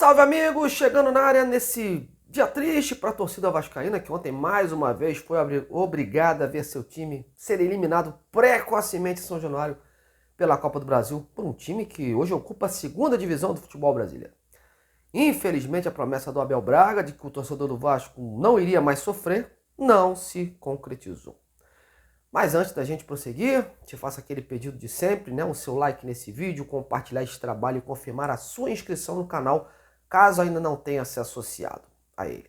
Salve, amigos! Chegando na área nesse dia triste para a torcida vascaína, que ontem mais uma vez foi obrigada a ver seu time ser eliminado precocemente em São Januário pela Copa do Brasil por um time que hoje ocupa a segunda divisão do futebol brasileiro. Infelizmente, a promessa do Abel Braga de que o torcedor do Vasco não iria mais sofrer não se concretizou. Mas antes da gente prosseguir, te faço aquele pedido de sempre, né? O seu like nesse vídeo, compartilhar esse trabalho e confirmar a sua inscrição no canal, caso ainda não tenha se associado a ele.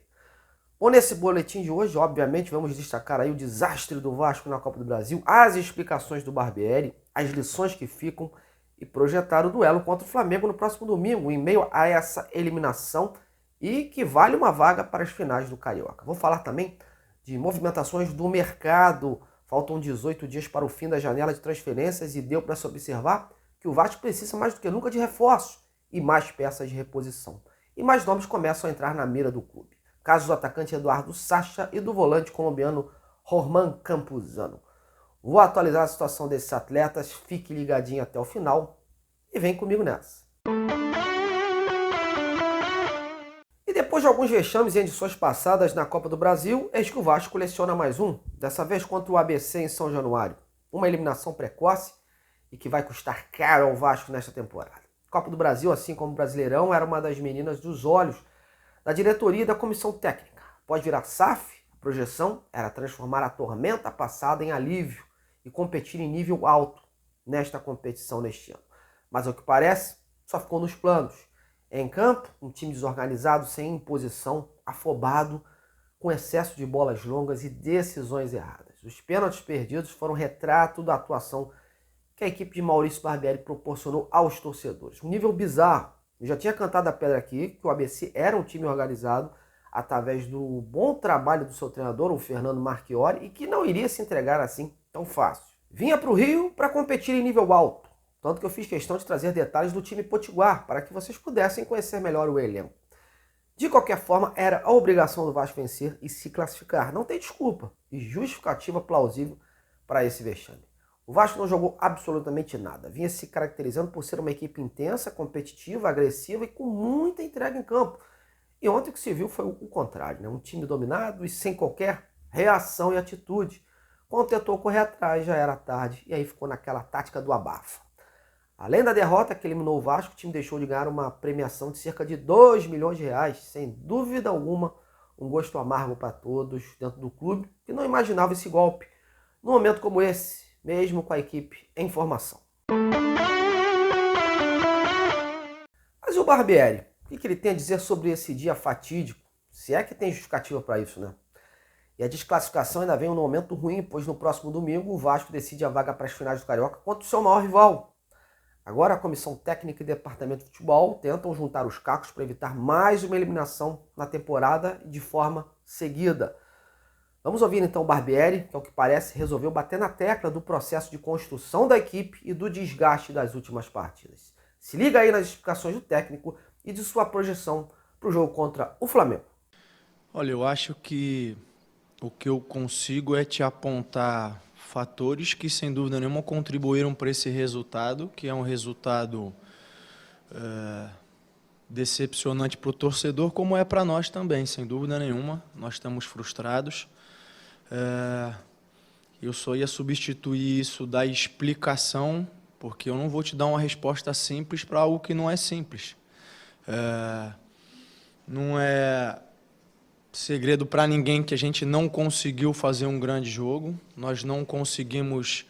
Bom, nesse boletim de hoje, obviamente, vamos destacar aí o desastre do Vasco na Copa do Brasil, as explicações do Barbieri, as lições que ficam e projetar o duelo contra o Flamengo no próximo domingo, em meio a essa eliminação e que vale uma vaga para as finais do Carioca. Vou falar também de movimentações do mercado. Faltam 18 dias para o fim da janela de transferências e deu para se observar que o Vasco precisa mais do que nunca de reforços e mais peças de reposição. E mais nomes começam a entrar na mira do clube. Caso do atacante Eduardo Sacha e do volante colombiano Roman Campuzano. Vou atualizar a situação desses atletas, fique ligadinho até o final e vem comigo nessa. E depois de alguns vexames em edições passadas na Copa do Brasil, eis que o Vasco coleciona mais um, dessa vez contra o ABC em São Januário. Uma eliminação precoce e que vai custar caro ao Vasco nesta temporada. A Copa do Brasil, assim como o Brasileirão, era uma das meninas dos olhos da diretoria e da comissão técnica. Após virar SAF, a projeção era transformar a tormenta passada em alívio e competir em nível alto nesta competição neste ano. Mas ao que parece, só ficou nos planos. Em campo, um time desorganizado, sem imposição, afobado, com excesso de bolas longas e decisões erradas. Os pênaltis perdidos foram retrato da atuação que a equipe de Maurício Barbieri proporcionou aos torcedores. Um nível bizarro. Eu já tinha cantado a pedra aqui que o ABC era um time organizado através do bom trabalho do seu treinador, o Fernando Marchiori, e que não iria se entregar assim tão fácil. Vinha para o Rio para competir em nível alto. Tanto que eu fiz questão de trazer detalhes do time potiguar, para que vocês pudessem conhecer melhor o elenco. De qualquer forma, era a obrigação do Vasco vencer e se classificar. Não tem desculpa e justificativa plausível para esse vexame. O Vasco não jogou absolutamente nada. Vinha se caracterizando por ser uma equipe intensa, competitiva, agressiva e com muita entrega em campo. E ontem o que se viu foi o contrário, né? Um time dominado e sem qualquer reação e atitude. Quando tentou correr atrás, já era tarde e aí ficou naquela tática do abafa. Além da derrota que eliminou o Vasco, o time deixou de ganhar uma premiação de cerca de 2 milhões de reais. Sem dúvida alguma, um gosto amargo para todos dentro do clube, que não imaginava esse golpe num momento como esse, mesmo com a equipe em formação. Mas e o Barbieri? O que ele tem a dizer sobre esse dia fatídico? Se é que tem justificativa para isso, né? E a desclassificação ainda vem num momento ruim, pois no próximo domingo o Vasco decide a vaga para as finais do Carioca contra o seu maior rival. Agora a comissão técnica e departamento de futebol tentam juntar os cacos para evitar mais uma eliminação na temporada de forma seguida. Vamos ouvir então o Barbieri, que ao que parece resolveu bater na tecla do processo de construção da equipe e do desgaste das últimas partidas. Se liga aí nas explicações do técnico e de sua projeção para o jogo contra o Flamengo. Olha, eu acho que o que eu consigo é te apontar fatores que, sem dúvida nenhuma, contribuíram para esse resultado, que é um resultado decepcionante para o torcedor, como é para nós também, sem dúvida nenhuma. Nós estamos frustrados. Eu só ia substituir isso da explicação, porque eu não vou te dar uma resposta simples para algo que não é simples. Não é segredo para ninguém que a gente não conseguiu fazer um grande jogo, nós não conseguimos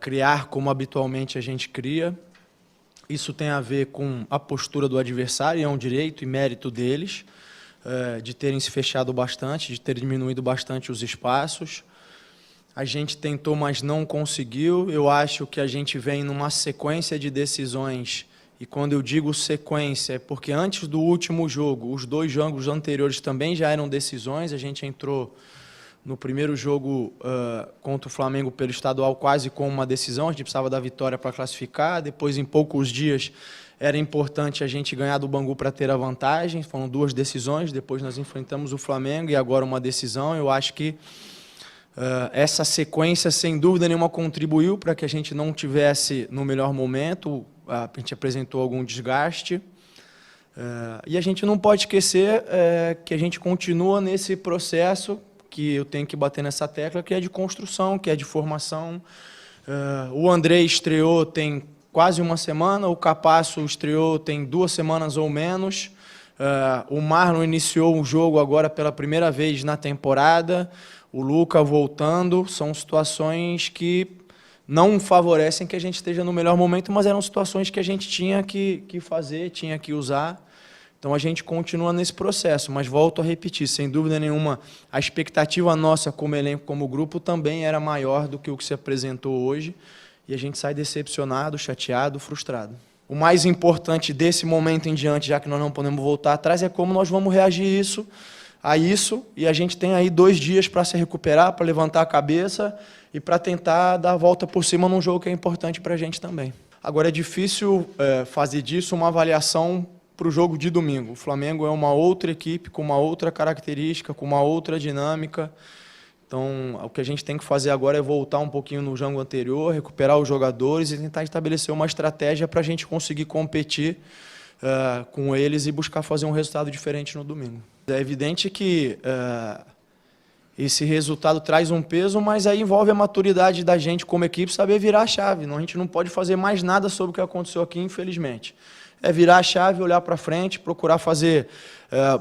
criar como habitualmente a gente cria. Isso tem a ver com a postura do adversário, é um direito e mérito deles, de terem se fechado bastante, de ter diminuído bastante os espaços. A gente tentou, mas não conseguiu. Eu acho que a gente vem numa sequência de decisões. E quando eu digo sequência, é porque antes do último jogo, os 2 jogos anteriores também já eram decisões. A gente entrou no primeiro jogo contra o Flamengo pelo estadual quase com uma decisão. A gente precisava da vitória para classificar. Depois, em poucos dias, era importante a gente ganhar do Bangu para ter a vantagem. Foram 2 decisões. Depois nós enfrentamos o Flamengo e agora uma decisão. Eu acho que essa sequência, sem dúvida nenhuma, contribuiu para que a gente não tivesse no melhor momento. A gente apresentou algum desgaste. E a gente não pode esquecer que a gente continua nesse processo, que eu tenho que bater nessa tecla, que é de construção, que é de formação. O Andrei estreou tem quase uma semana, o Capasso estreou tem 2 semanas ou menos. O Marlon iniciou um jogo agora pela primeira vez na temporada, o Luca voltando. São situações que não favorecem que a gente esteja no melhor momento, mas eram situações que a gente tinha que fazer, tinha que usar. Então a gente continua nesse processo, mas volto a repetir, sem dúvida nenhuma, a expectativa nossa como elenco, como grupo, também era maior do que o que se apresentou hoje, e a gente sai decepcionado, chateado, frustrado. O mais importante desse momento em diante, já que nós não podemos voltar atrás, é como nós vamos reagir a isso, e a gente tem aí 2 dias para se recuperar, para levantar a cabeça e para tentar dar a volta por cima num jogo que é importante para a gente também. Agora, é difícil fazer disso uma avaliação para o jogo de domingo. O Flamengo é uma outra equipe, com uma outra característica, com uma outra dinâmica. Então, o que a gente tem que fazer agora é voltar um pouquinho no jogo anterior, recuperar os jogadores e tentar estabelecer uma estratégia para a gente conseguir competir com eles e buscar fazer um resultado diferente no domingo. É evidente que esse resultado traz um peso, mas aí envolve a maturidade da gente como equipe saber virar a chave. A gente não pode fazer mais nada sobre o que aconteceu aqui, infelizmente. É virar a chave, olhar para frente, procurar fazer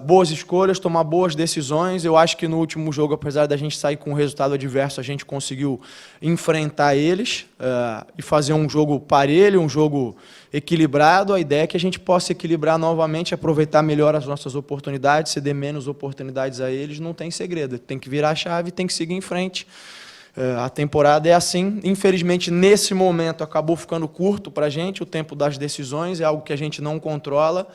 boas escolhas, tomar boas decisões. Eu acho que no último jogo, apesar da gente sair com um resultado adverso, a gente conseguiu enfrentar eles e fazer um jogo parelho, um jogo equilibrado. A ideia é que a gente possa equilibrar novamente, aproveitar melhor as nossas oportunidades, ceder menos oportunidades a eles. Não tem segredo, tem que virar a chave, tem que seguir em frente. A temporada é assim. Infelizmente, nesse momento, acabou ficando curto para a gente o tempo das decisões. É algo que a gente não controla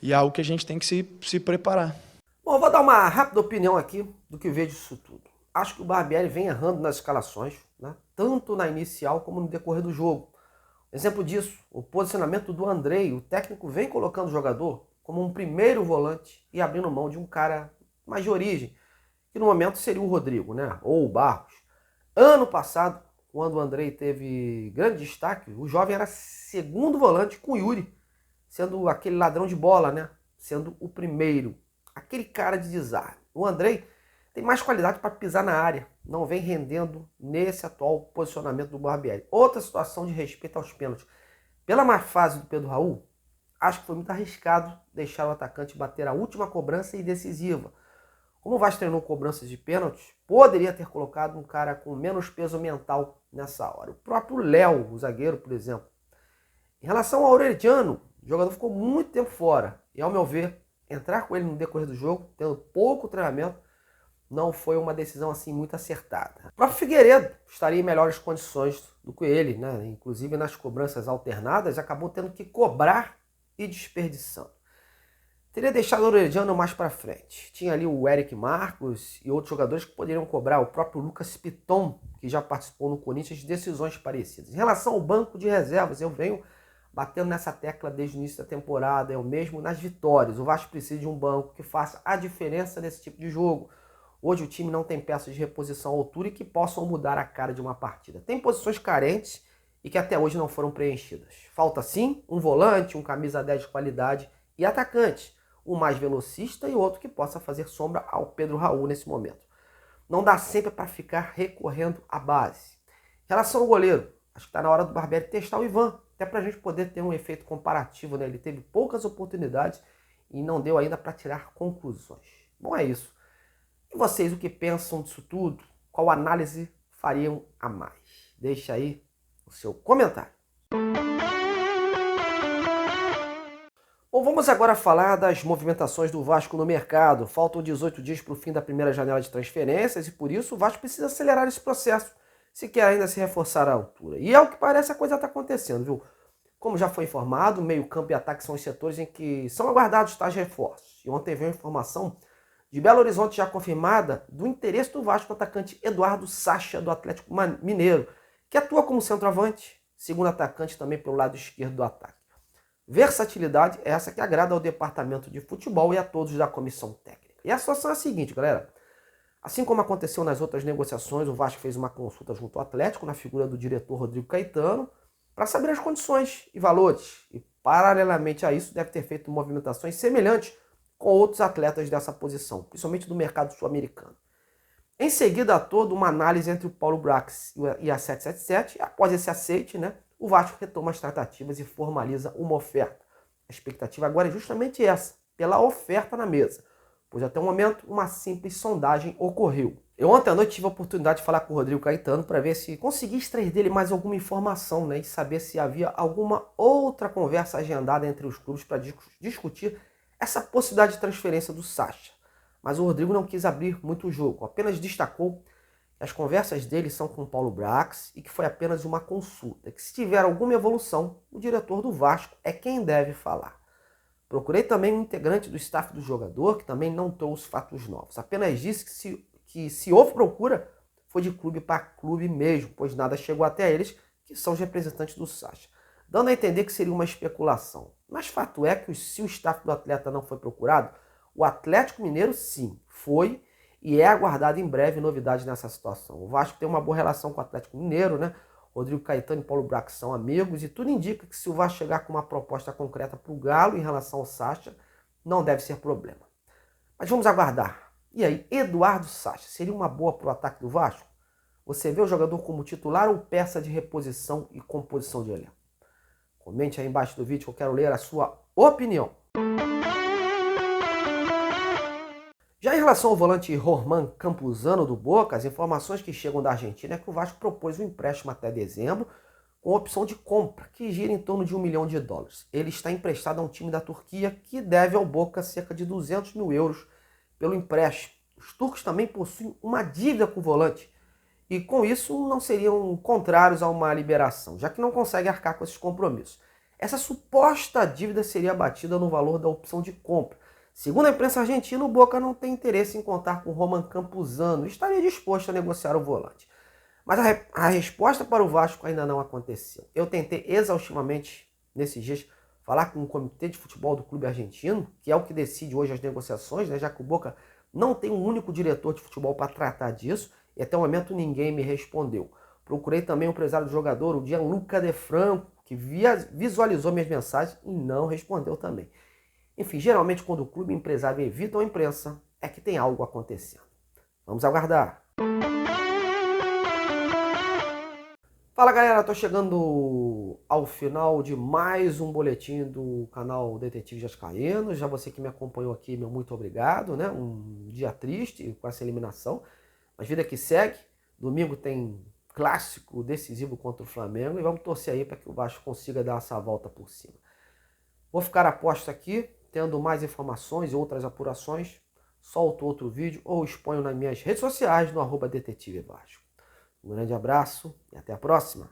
e é algo que a gente tem que se preparar. Bom, eu vou dar uma rápida opinião aqui do que vejo disso tudo. Acho que o Barbieri vem errando nas escalações, né? Tanto na inicial como no decorrer do jogo. Exemplo disso, o posicionamento do Andrei. O técnico vem colocando o jogador como um primeiro volante e abrindo mão de um cara mais de origem, que no momento seria o Rodrigo, né? Ou o Barros. Ano passado, quando o Andrei teve grande destaque, o jovem era segundo volante com o Yuri, sendo aquele ladrão de bola, né? Sendo o primeiro, aquele cara de desarme. O Andrei tem mais qualidade para pisar na área, não vem rendendo nesse atual posicionamento do Barbieri. Outra situação de respeito aos pênaltis. Pela má fase do Pedro Raul, acho que foi muito arriscado deixar o atacante bater a última cobrança e decisiva. Como o Vasco treinou cobranças de pênaltis, poderia ter colocado um cara com menos peso mental nessa hora. O próprio Léo, o zagueiro, por exemplo. Em relação ao Orediano, o jogador ficou muito tempo fora. E, ao meu ver, entrar com ele no decorrer do jogo, tendo pouco treinamento, não foi uma decisão assim muito acertada. O próprio Figueiredo estaria em melhores condições do que ele, né? Inclusive nas cobranças alternadas, acabou tendo que cobrar e desperdiçando. Teria deixado o Orediano mais para frente. Tinha ali o Eric Marcos e outros jogadores que poderiam cobrar. O próprio Lucas Piton, que já participou no Corinthians de decisões parecidas. Em relação ao banco de reservas, eu venho batendo nessa tecla desde o início da temporada. Eu mesmo nas vitórias. O Vasco precisa de um banco que faça a diferença nesse tipo de jogo. Hoje o time não tem peças de reposição à altura e que possam mudar a cara de uma partida. Tem posições carentes e que até hoje não foram preenchidas. Falta sim um volante, um camisa 10 de qualidade e atacante. Um mais velocista e outro que possa fazer sombra ao Pedro Raul nesse momento. Não dá sempre para ficar recorrendo à base. Em relação ao goleiro, acho que está na hora do Barbieri testar o Ivan, até para a gente poder ter um efeito comparativo, né? Ele teve poucas oportunidades e não deu ainda para tirar conclusões. Bom, é isso. E vocês, o que pensam disso tudo? Qual análise fariam a mais? Deixa aí o seu comentário. Bom, vamos agora falar das movimentações do Vasco no mercado. Faltam 18 dias para o fim da primeira janela de transferências e por isso o Vasco precisa acelerar esse processo se quer ainda se reforçar à altura. E ao que parece a coisa está acontecendo, viu? Como já foi informado, meio campo e ataque são os setores em que são aguardados tais reforços. E ontem veio a informação de Belo Horizonte já confirmada do interesse do Vasco no atacante Eduardo Sacha do Atlético Mineiro, que atua como centroavante, segundo atacante também pelo lado esquerdo do ataque. Versatilidade é essa que agrada ao departamento de futebol e a todos da comissão técnica. E a situação é a seguinte, galera. Assim como aconteceu nas outras negociações, o Vasco fez uma consulta junto ao Atlético, na figura do diretor Rodrigo Caetano, para saber as condições e valores. E paralelamente a isso, deve ter feito movimentações semelhantes com outros atletas dessa posição, principalmente do mercado sul-americano. Em seguida, toda uma análise entre o Paulo Brax e a 777. Após esse aceite, o Vasco retoma as tratativas e formaliza uma oferta. A expectativa agora é justamente essa, pela oferta na mesa, pois até o momento uma simples sondagem ocorreu. Eu ontem à noite tive a oportunidade de falar com o Rodrigo Caetano para ver se conseguia extrair dele mais alguma informação, e saber se havia alguma outra conversa agendada entre os clubes para discutir essa possibilidade de transferência do Sacha. Mas o Rodrigo não quis abrir muito o jogo, apenas destacou que as conversas dele são com o Paulo Brax e que foi apenas uma consulta, que se tiver alguma evolução, o diretor do Vasco é quem deve falar. Procurei também um integrante do staff do jogador, que também não trouxe fatos novos, apenas disse que se houve procura, foi de clube para clube mesmo, pois nada chegou até eles, que são os representantes do Sacha, dando a entender que seria uma especulação. Mas fato é que se o staff do atleta não foi procurado, o Atlético Mineiro, sim, foi e é aguardado em breve novidades nessa situação. O Vasco tem uma boa relação com o Atlético Mineiro, Rodrigo Caetano e Paulo Brax são amigos e tudo indica que se o Vasco chegar com uma proposta concreta para o Galo em relação ao Sacha, não deve ser problema. Mas vamos aguardar. E aí, Eduardo Sacha, seria uma boa para o ataque do Vasco? Você vê o jogador como titular ou peça de reposição e composição de elenco? Comente aí embaixo do vídeo que eu quero ler a sua opinião. Já em relação ao volante Roman Campuzano do Boca, as informações que chegam da Argentina é que o Vasco propôs um empréstimo até dezembro com opção de compra, que gira em torno de $1 milhão. Ele está emprestado a um time da Turquia que deve ao Boca cerca de 200 mil euros pelo empréstimo. Os turcos também possuem uma dívida com o volante e com isso não seriam contrários a uma liberação, já que não conseguem arcar com esses compromissos. Essa suposta dívida seria abatida no valor da opção de compra. Segundo a imprensa argentina, o Boca não tem interesse em contar com Roman Campuzano e estaria disposto a negociar o volante. Mas a resposta para o Vasco ainda não aconteceu. Eu tentei exaustivamente, nesses dias, falar com o comitê de futebol do clube argentino, que é o que decide hoje as negociações, já que o Boca não tem um único diretor de futebol para tratar disso, e até o momento ninguém me respondeu. Procurei também o empresário do jogador, o Gianluca De Franco, que visualizou minhas mensagens e não respondeu também. Enfim, geralmente quando o clube empresário evita a imprensa, é que tem algo acontecendo. Vamos aguardar. Fala galera, estou chegando ao final de mais um boletim do canal Detetive Vascaíno. Já você que me acompanhou aqui, meu muito obrigado, Um dia triste com essa eliminação, mas vida que segue. Domingo tem clássico decisivo contra o Flamengo e vamos torcer aí para que o Vasco consiga dar essa volta por cima. Vou ficar a posto aqui. Tendo mais informações e outras apurações, solto outro vídeo ou exponho nas minhas redes sociais no @Detetive Vasco. Um grande abraço e até a próxima!